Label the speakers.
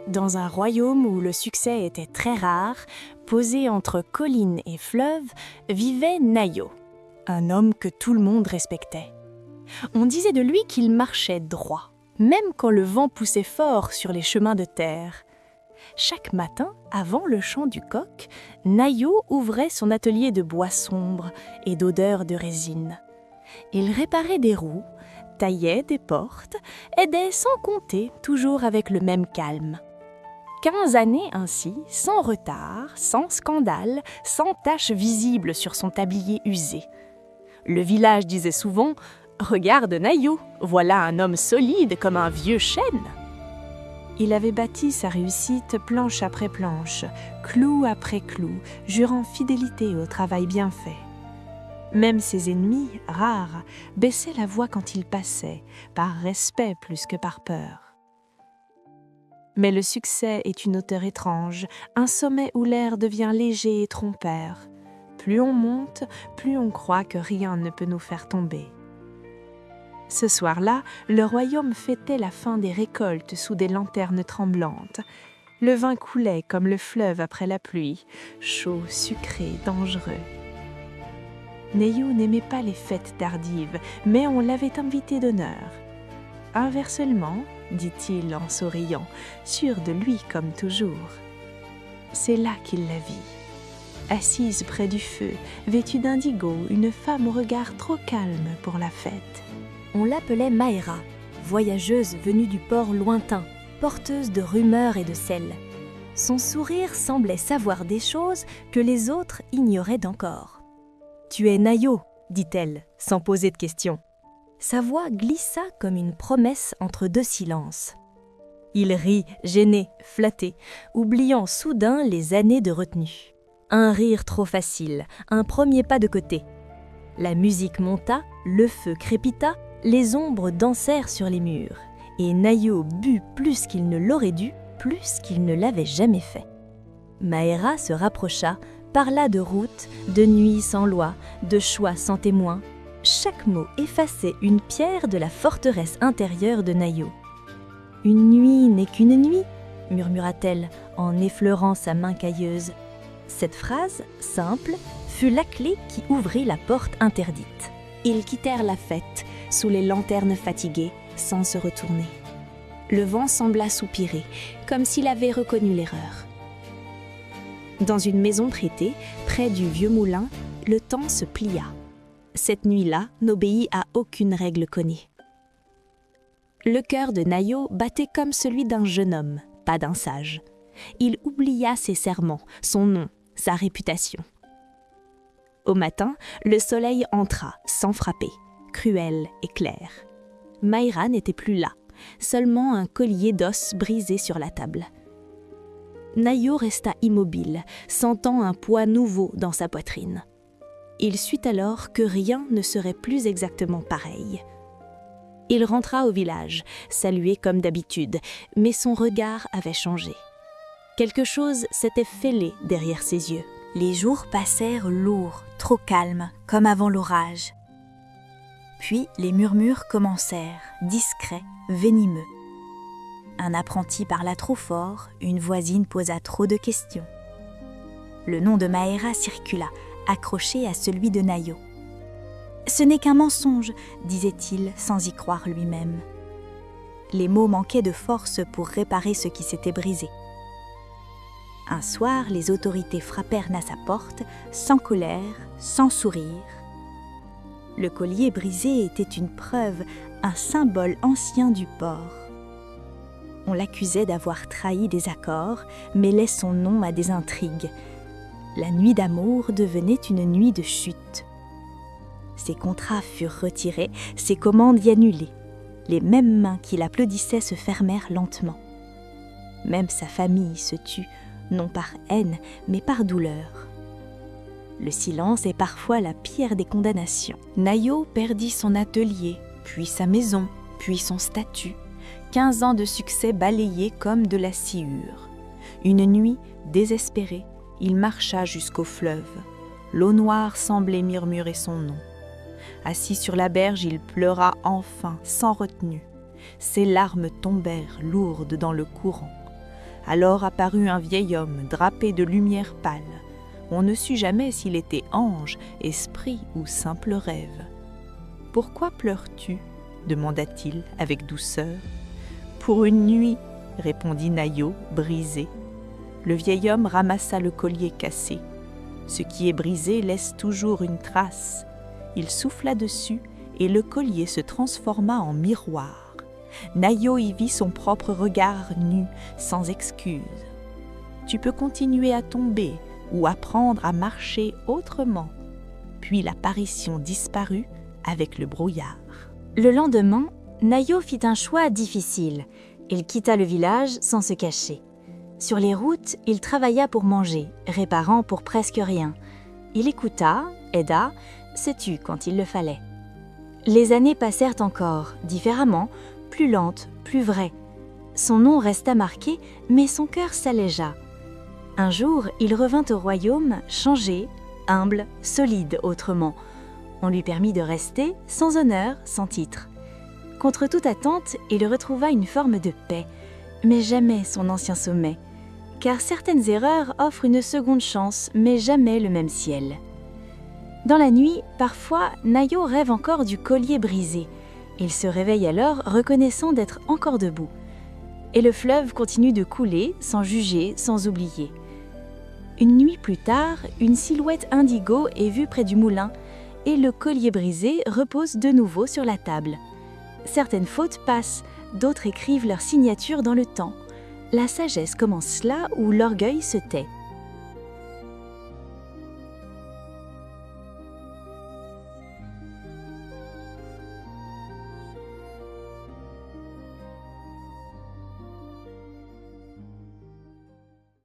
Speaker 1: Dans un royaume où le succès était très rare, posé entre collines et fleuves, vivait Nayo, un homme que tout le monde respectait. On disait de lui qu'il marchait droit, même quand le vent poussait fort sur les chemins de terre. Chaque matin, avant le chant du coq, Nayo ouvrait son atelier de bois sombre et d'odeur de résine. Il réparait des roues, taillait des portes, aidait sans compter, toujours avec le même calme. 15 années ainsi, sans retard, sans scandale, sans tache visible sur son tablier usé. Le village disait souvent « Regarde Nayo, voilà un homme solide comme un vieux chêne !»
Speaker 2: Il avait bâti sa réussite planche après planche, clou après clou, jurant fidélité au travail bien fait. Même ses ennemis, rares, baissaient la voix quand il passait, par respect plus que par peur. Mais le succès est une hauteur étrange, un sommet où l'air devient léger et trompeur. Plus on monte, plus on croit que rien ne peut nous faire tomber. Ce soir-là, le royaume fêtait la fin des récoltes sous des lanternes tremblantes. Le vin coulait comme le fleuve après la pluie, chaud, sucré, dangereux. Nayo n'aimait pas les fêtes tardives, mais on l'avait invité d'honneur. Un verre seulement, dit-il en souriant, sûr de lui comme toujours. C'est là qu'il la vit. Assise près du feu, vêtue d'indigo, une femme au regard trop calme pour la fête.
Speaker 3: On l'appelait Maëra, voyageuse venue du port lointain, porteuse de rumeurs et de sel. Son sourire semblait savoir des choses que les autres ignoraient d'encore. « Tu es Nayo », dit-elle, sans poser de questions. Sa voix glissa comme une promesse entre deux silences. Il rit, gêné, flatté, oubliant soudain les années de retenue. Un rire trop facile, un premier pas de côté. La musique monta, le feu crépita, les ombres dansèrent sur les murs. Et Nayo but plus qu'il ne l'aurait dû, plus qu'il ne l'avait jamais fait. Maëra se rapprocha, parla de route, de nuit sans loi, de choix sans témoin. Chaque mot effaçait une pierre de la forteresse intérieure de Nayo. « Une nuit n'est qu'une nuit », murmura-t-elle en effleurant sa main cailleuse. Cette phrase, simple, fut la clé qui ouvrit la porte interdite. Ils quittèrent la fête, sous les lanternes fatiguées, sans se retourner. Le vent sembla soupirer, comme s'il avait reconnu l'erreur. Dans une maison prêtée, près du vieux moulin, le temps se plia. Cette nuit-là n'obéit à aucune règle connue. Le cœur de Nayo battait comme celui d'un jeune homme, pas d'un sage. Il oublia ses serments, son nom, sa réputation. Au matin, le soleil entra, sans frapper, cruel et clair. Maëra n'était plus là, seulement un collier d'os brisé sur la table. Nayo resta immobile, sentant un poids nouveau dans sa poitrine. Il sut alors que rien ne serait plus exactement pareil. Il rentra au village, salué comme d'habitude, mais son regard avait changé. Quelque chose s'était fêlé derrière ses yeux. Les jours passèrent lourds, trop calmes, comme avant l'orage. Puis les murmures commencèrent, discrets, venimeux. Un apprenti parla trop fort, une voisine posa trop de questions. Le nom de Maëra circula, accroché à celui de Nayo. « Ce n'est qu'un mensonge », disait-il sans y croire lui-même. Les mots manquaient de force pour réparer ce qui s'était brisé. Un soir, les autorités frappèrent à sa porte, sans colère, sans sourire. Le collier brisé était une preuve, un symbole ancien du port. On l'accusait d'avoir trahi des accords, mêlait son nom à des intrigues. La nuit d'amour devenait une nuit de chute. Ses contrats furent retirés, ses commandes y annulées. Les mêmes mains qui l'applaudissaient se fermèrent lentement. Même sa famille se tut, non par haine, mais par douleur. Le silence est parfois la pire des condamnations. Nayo perdit son atelier, puis sa maison, puis son statut. 15 ans de succès balayés comme de la sciure. Une nuit, désespéré, il marcha jusqu'au fleuve. L'eau noire semblait murmurer son nom. Assis sur la berge, il pleura enfin, sans retenue. Ses larmes tombèrent lourdes dans le courant.
Speaker 2: Alors apparut un vieil homme drapé de lumière pâle. On ne sut jamais s'il était ange, esprit ou simple rêve. « Pourquoi pleures-tu » demanda-t-il avec douceur. « Pour une nuit » répondit Nayo, brisé. Le vieil homme ramassa le collier cassé. Ce qui est brisé laisse toujours une trace. Il souffla dessus et le collier se transforma en miroir. Nayo y vit son propre regard nu, sans excuse. Tu peux continuer à tomber ou apprendre à marcher autrement. Puis l'apparition disparut avec le brouillard.
Speaker 3: Le lendemain, Nayo fit un choix difficile. Il quitta le village sans se cacher. Sur les routes, il travailla pour manger, réparant pour presque rien. Il écouta, aida, se tut quand il le fallait. Les années passèrent encore, différemment, plus lentes, plus vraies. Son nom resta marqué, mais son cœur s'allégea. Un jour, il revint au royaume, changé, humble, solide autrement. On lui permit de rester, sans honneur, sans titre. Contre toute attente, il retrouva une forme de paix, mais jamais son ancien sommet. Car certaines erreurs offrent une seconde chance, mais jamais le même ciel. Dans la nuit, parfois, Nayo rêve encore du collier brisé. Il se réveille alors, reconnaissant d'être encore debout. Et le fleuve continue de couler, sans juger, sans oublier. Une nuit plus tard, une silhouette indigo est vue près du moulin, et le collier brisé repose de nouveau sur la table. Certaines fautes passent, d'autres écrivent leur signature dans le temps. La sagesse commence là où l'orgueil se tait.